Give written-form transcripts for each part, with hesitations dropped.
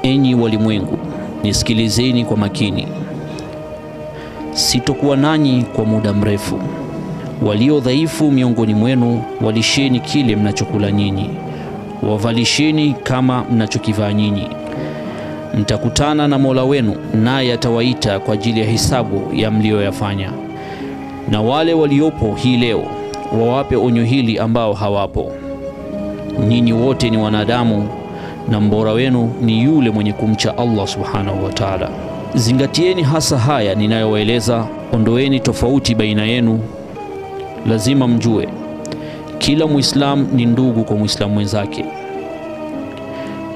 Enyi walimwengu, nisikilizeni kwa makini. Sitokuwa nanyi kwa muda mrefu. Walio dhaifu miongoni mwenu walisheni kile mnachokula nyinyi, wavalisheni kama mnachokivaa nyinyi. Mtakutana na Mola wenu, naye atawaita kwa ajili ya hisabu ya mlioyafanya. Na wale waliopo hii leo wawape onyo hili ambao hawapo. Nyinyi wote ni wanadamu, na mbora wenu ni yule mwenye kumcha Allah subhanahu wa ta'ala. Zingatieni hasa haya ninayowaeleza, ondoeni tofauti baina yenu. Lazima mjue kila Muislamu ni ndugu kwa Muislamu mwenzake,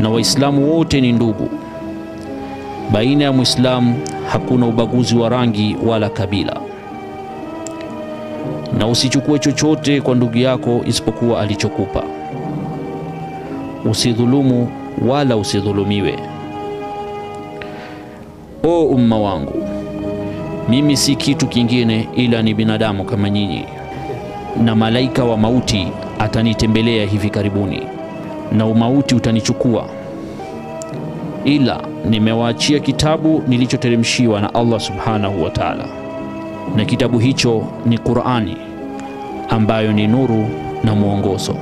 na Waislamu wote ni ndugu. Baina ya Muislamu hakuna ubaguzi wa rangi wala kabila. Na usichukue chochote kwa ndugu yako isipokuwa alichokupa. Usidhulumu wala usidhulumiwe. O umma wangu, mimi si kitu kingine ila ni binadamu kama nyinyi, na malaika wa mauti atanitembelea hivi karibuni, na umauti utanichukua. Ila nimewaachia kitabu nilichoteremshiwa na Allah subhanahu wa ta'ala, na kitabu hicho ni Qur'ani, ambayo ni nuru na mwongozo.